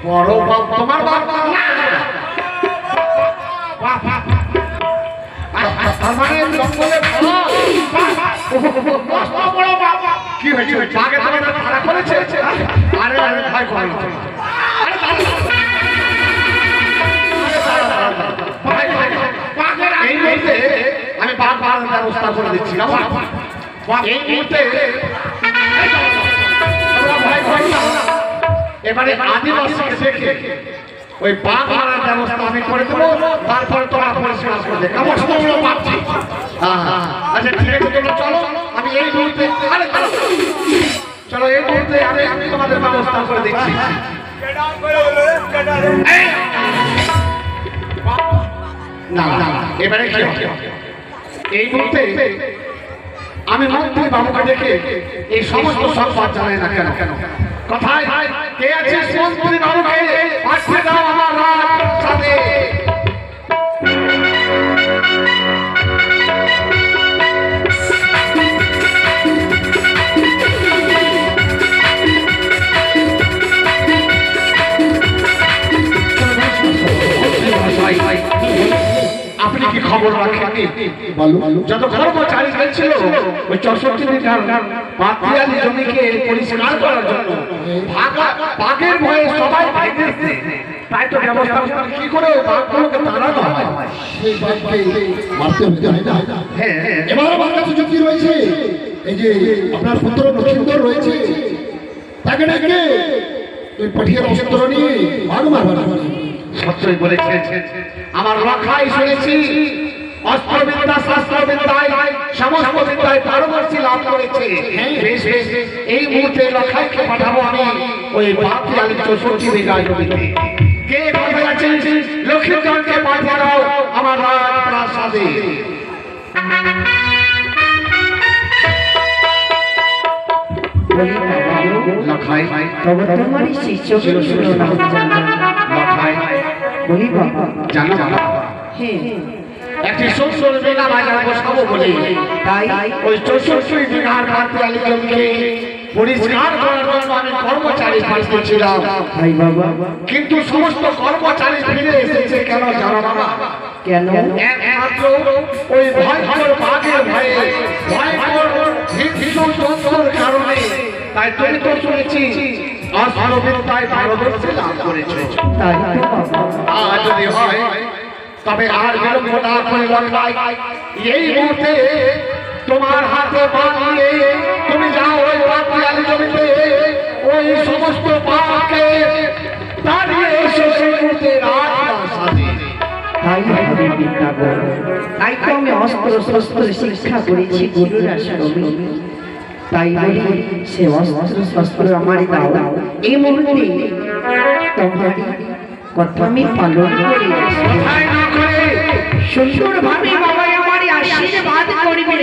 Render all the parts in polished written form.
বড় বাপ তোমার বাপ মানে জঙ্গলে কি হয়েছে বাঘে তোমাদের তাড়া করেছে? আরে আরে ভয় করো না, এই মুহূর্তে আমি বাঘ মারার ব্যবস্থা করে দিচ্ছি। এই মুহূর্তে ভয় করো না, এবারে আদিবাসীকে দেখে ওই বাঘ মারার ব্যবস্থা আমি করে দেবো, তারপরে তোমরা পরিষ্কার করে দেবে। আমার সময় পাচ্ছি। আচ্ছা ঠিক আছে, তোমরা চলো, আমি এই মুহূর্তে চলো, এই মুহূর্তে আমি তোমাদের ব্যবস্থা করে দিচ্ছি। না না, এবারে কি হবে? এই মুহূর্তে আমি মন্ত্রী বাবুকে দেখে এই সমস্ত সংবাদ জানাই না কেন কেন কথায় কে আছে? মন্ত্রী বাবুকে পাঠিয়ে দাও আমার রাজপ্রাসাদে। আপনি কি খবর রাখেননি? যত কর্মচারী ছিল ওই 64 বিঘার পাতিয়ালি জমিকে পরিষ্কার করার জন্য বাঘের ভয়ে সবাই ভাইতেছে, তাই তো ব্যবস্থা কি করে বাঘগুলোকে তাড়ানো হয়। সেই বাঘকে মারতে হতে হয় না। হ্যাঁ, এবার আমার কাছে যুক্তি রয়েছে, এই যে আপনার পুত্র লক্ষিন্দর রয়েছে, তাকে ডেকে ওই পাঠিয়ে অস্ত্র নিয়ে বাঘ মারবার। সত্যই বলেছেন, আমার রক্ষাই শুনেছি অস্ত্রবিদ্যা শাস্ত্রবিদ্যায় সমস্ত বিদ্যায় পারদর্শী লাভ করেছে। বেশ বেশ, এই মুহূর্তে রক্ষাইকে পাঠাবো আমি ওই পাতিয়ালি 64 বিঘায় জমিতে। কে কোথায় আছেন? লক্ষ্মীকান্তকে পাঠিয়ে দাও আমার রাজপ্রাসাদে। লক্ষাই তোমারই শিষ্য লক্ষাই বলি বাবা, জানো একটি সুন্দর মেলা বাজার বসাবো বলে তাই ওই 64 বিঘার পাতিয়ালি জমিকে পরিষ্কার করার জন্য আমি কর্মচারী পাঠিয়েছিলাম। ভাই বাবা, কিন্তু সমস্ত কর্মচারী ফিরে এসেছে কেন জানো না? কেন? একমাত্র ওই ভয়ঙ্কর বাঘের ভয়ে, ভয়ঙ্কর ভীষণ যন্ত্রের কারণে। তাই তুমি তো শুনেছি অস্ত্রবিদ্যায় পারদর্শী লাভ করেছে। তাই তো বাবা, আর যদি হয় তবে আর বিলম্ব না করে লড়াই এই মুহূর্তে তোমার হাতে বাঁধিয়ে তুমি যাও ওই পাতিয়ালি জমিতে, ওই সমস্ত পাপকে দাঁড়িয়ে এসে সেই মুহূর্তে রাজপ্রাসাদে। তাই হবে বিদ্যা বড়। তাই তো আমি অস্ত্র শস্ত্র শিক্ষা করেছি গুরুর আশ্রমে। তাই বলি সে অস্ত্র শস্ত্র আমারই দাও। এই মুহূর্তে তোমার কথা আমি পালন করি। সুন্দর ভাবে বাবা আমার আশীর্বাদ করবে।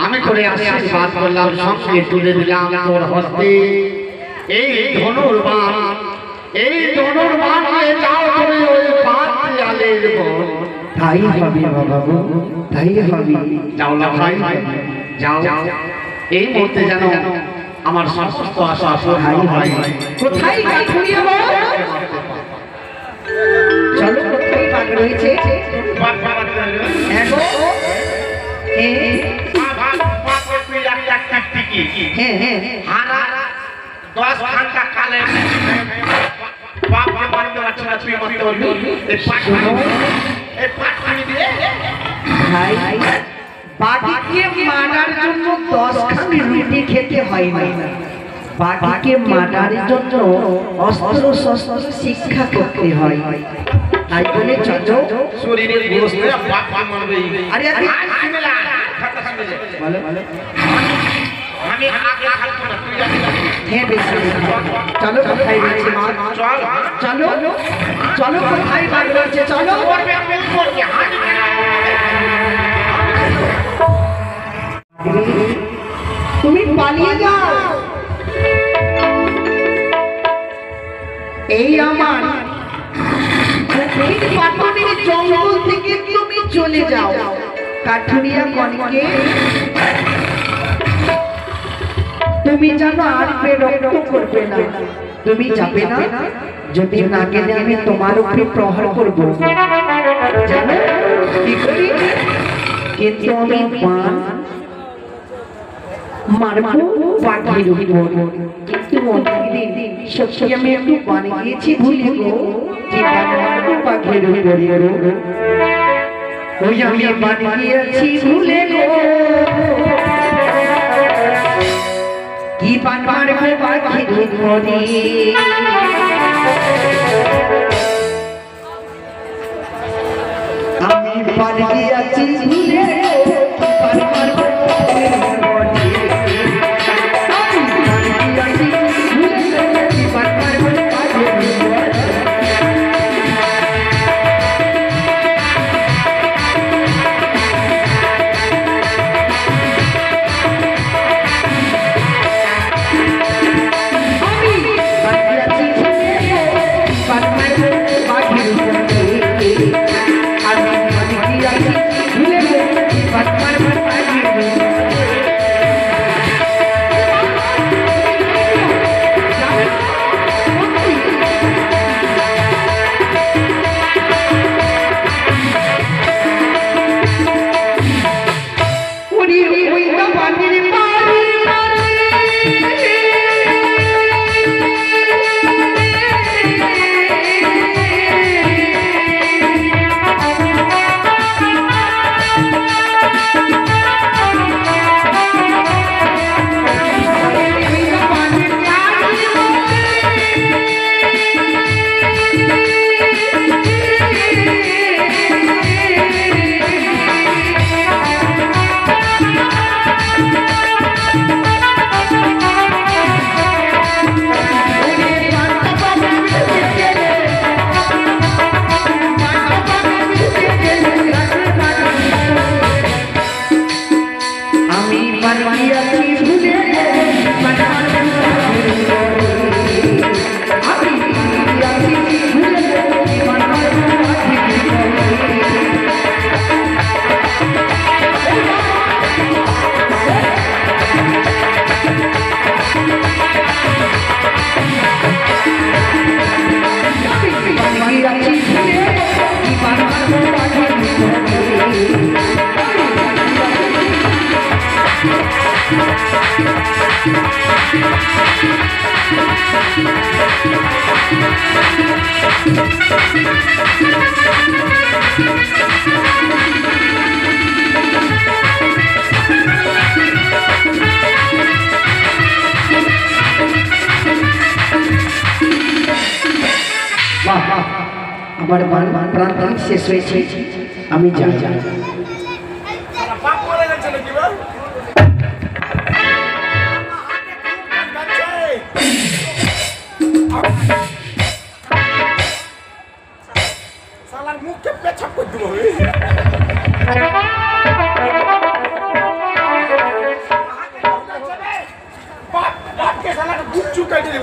আমি করে আশীর্বাদ করলাম, সঙ্গে তুলে দিলাম তোর হস্তে এই ধনুর্বাণ। এই ধনুর্বাণ নিয়ে যাও তুমি ওই পাতিয়ালের বন। তাই হবে বাবা গো, তাই হবে। যাও লখাই, যাও। এই মুহূর্তে জানো আমার সমস্ত আশা পূর্ণ হয়। কোথায় কাঠুরিয়া বল? চলো, কোথায় বাঘ রয়েছে? এগো, হ্যাঁ হ্যাঁ হ্যাঁ, হারা 10 ঘন্টা কালে বাপ মারতে পারছে না, তুই মারতে পারবি? এই পাটখানি দিয়ে ভাই, বাঘকে মারার জন্য 10 খানি রুটি খেতে হয় না, বাঘকে মারার জন্য অস্ত্র শস্ত্র শিক্ষা করতে হয়। তাই বলে চলো শরীরের গোশতে বাপ মারবে। আরে আরে বলো, আমি আগে খালতো না, তুই জানিস। হ্যাঁ বেশি চলো, কোথায় রয়েছে মা? চল চলো চলো, কোথায় বাঘ রয়েছে? চলো। তুমি পালিয়ে যাও, এই আমার পাটনের জঙ্গল থেকে তুমি চলে যাও। কাঠুরিয়া গণকে তুমি জানো আর রক্ত করবে না, তুমি যাবে না। যদি না গেলে আমি তোমার উপরে প্রহার করবো, জানো কি করি? কিন্তু আমি বান মারবো পাখির উপর। কিন্তু অনেকদিন সত্যি আমি একটু বান গিয়েছি ভুলে গো, যে বান মারবো পাখির উপরে। ওই আমি বান গিয়েছি ভুলে গো, কি বান মারবো পাখির উপরে। আমি বান গিয়েছি ভুলে গো, কি বান মারবো পাখির উপরে। আমার প্রাণ শেষ হয়েছে, আমি যাই। মুখে পেছাপ করে দিব। Thank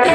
you.